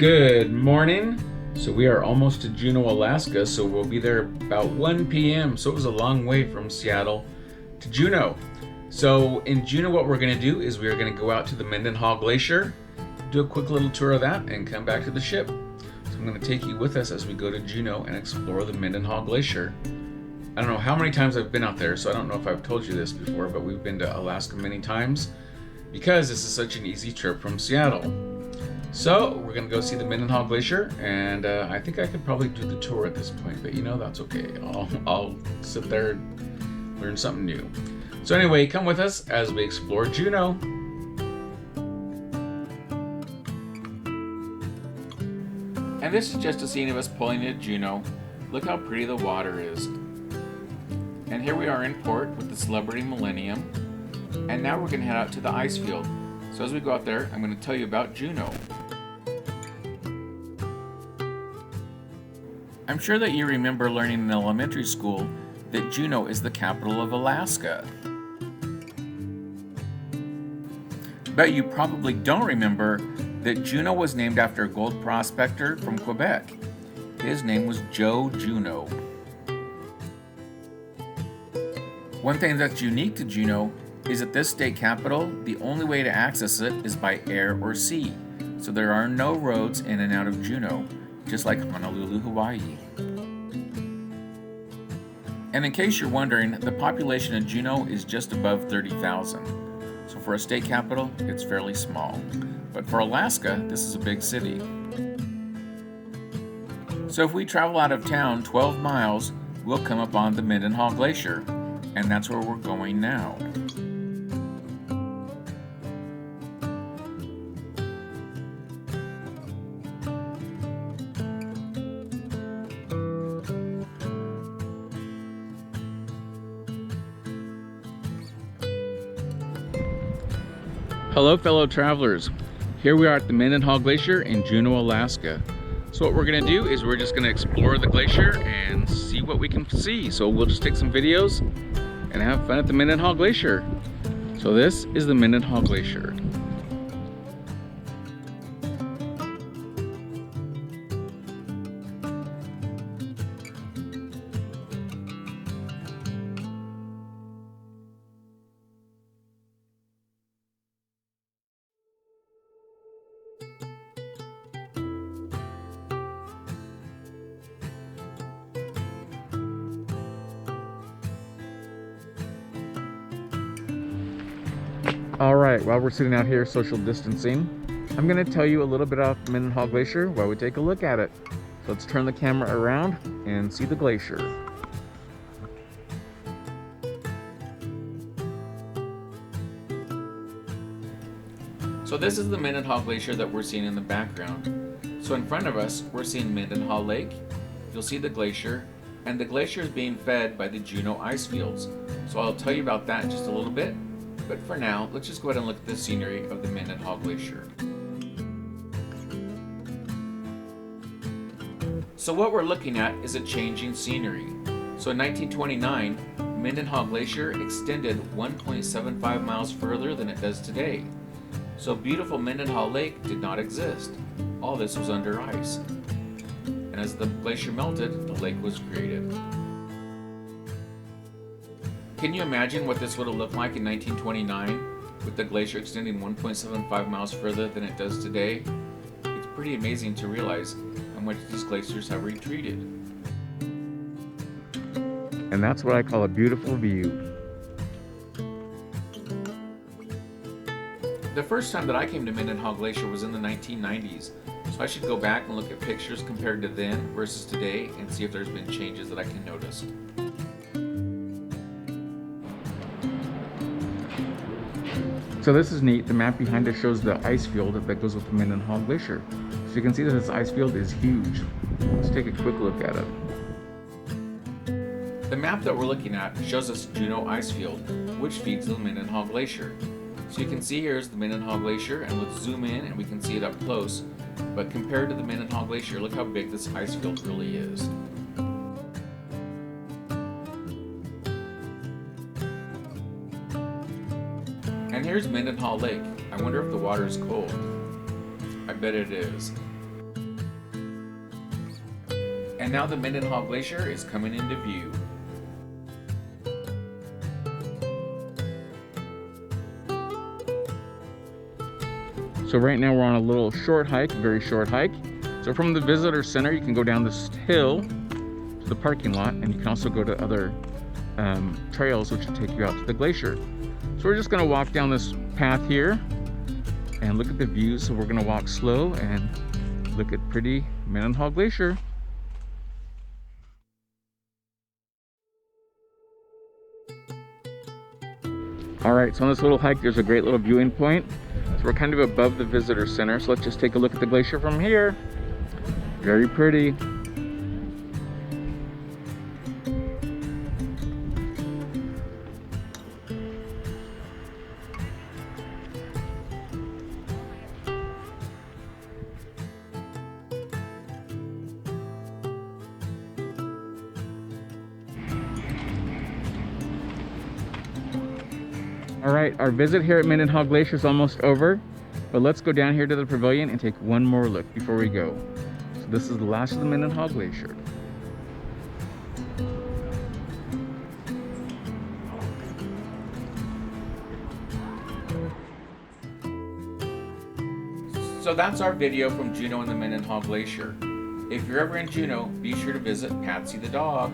Good morning. So we are almost to Juneau, Alaska, so we'll be there about 1 p.m. So it was a long way from Seattle to Juneau. So in Juneau, what we're going to do is we are going to go out to the Mendenhall Glacier, do a quick little tour of that, and come back to the ship. So I'm going to take you with us as we go to Juneau and explore the Mendenhall Glacier. I don't know how many times I've been out there, so I don't know if I've told you this before, but we've been to Alaska many times because this is such an easy trip from Seattle. So we're going to go see the Mendenhall Glacier, and I think I could probably do the tour at this point, but that's okay. I'll sit there and learn something new. So anyway, come with us as we explore Juneau. And this is just a scene of us pulling into Juneau. Look how pretty the water is. And here we are in port with the Celebrity Millennium. And now we're going to head out to the ice field. So as we go out there, I'm going to tell you about Juneau. I'm sure that you remember learning in elementary school that Juneau is the capital of Alaska. But you probably don't remember that Juneau was named after a gold prospector from Quebec. His name was Joe Juneau. One thing that's unique to Juneau is that this state capital, the only way to access it is by air or sea. So there are no roads in and out of Juneau, just like Honolulu, Hawaii. And in case you're wondering, the population of Juneau is just above 30,000. So for a state capital, it's fairly small. But for Alaska, this is a big city. So if we travel out of town 12 miles, we'll come up on the Mendenhall Glacier, and that's where we're going now. Hello fellow travelers, here we are at the Mendenhall Glacier in Juneau, Alaska. So what we're going to do is we're just going to explore the glacier and see what we can see. So we'll just take some videos and have fun at the Mendenhall Glacier. So this is the Mendenhall Glacier. Alright, while we're sitting out here social distancing, I'm going to tell you a little bit about the Mendenhall Glacier while we take a look at it. So let's turn the camera around and see the glacier. So this is the Mendenhall Glacier that we're seeing in the background. So in front of us, we're seeing Mendenhall Lake. You'll see the glacier, and the glacier is being fed by the Juneau ice fields. So I'll tell you about that in just a little bit. But for now, let's just go ahead and look at the scenery of the Mendenhall Glacier. So what we're looking at is a changing scenery. So in 1929, Mendenhall Glacier extended 1.75 miles further than it does today. So beautiful Mendenhall Lake did not exist. All this was under ice. And as the glacier melted, the lake was created. Can you imagine what this would have looked like in 1929 with the glacier extending 1.75 miles further than it does today? It's pretty amazing to realize how much these glaciers have retreated. And that's what I call a beautiful view. The first time that I came to Mendenhall Glacier was in the 1990s, so I should go back and look at pictures compared to then versus today and see if there's been changes that I can notice. So this is neat. The map behind it shows the ice field that goes with the Mendenhall Glacier. So you can see that this ice field is huge. Let's take a quick look at it. The map that we're looking at shows us Juneau ice field, which feeds the Mendenhall Glacier. So you can see here's the Mendenhall Glacier, and let's zoom in and we can see it up close. But compared to the Mendenhall Glacier, look how big this ice field really is. And here's Mendenhall Lake. I wonder if the water is cold. I bet it is. And now the Mendenhall Glacier is coming into view. So right now we're on a little short hike, very short hike. So from the visitor center, you can go down this hill to the parking lot, and you can also go to other trails which will take you out to the glacier. So we're just gonna walk down this path here and look at the views. So we're gonna walk slow and look at pretty Mendenhall Glacier. All right, so on this little hike, there's a great little viewing point. So we're kind of above the visitor center. So let's just take a look at the glacier from here. Very pretty. All right, our visit here at Mendenhall Glacier is almost over, but let's go down here to the pavilion and take one more look before we go. So this is the last of the Mendenhall Glacier. So that's our video from Juneau and the Mendenhall Glacier. If you're ever in Juneau, be sure to visit Patsy the dog.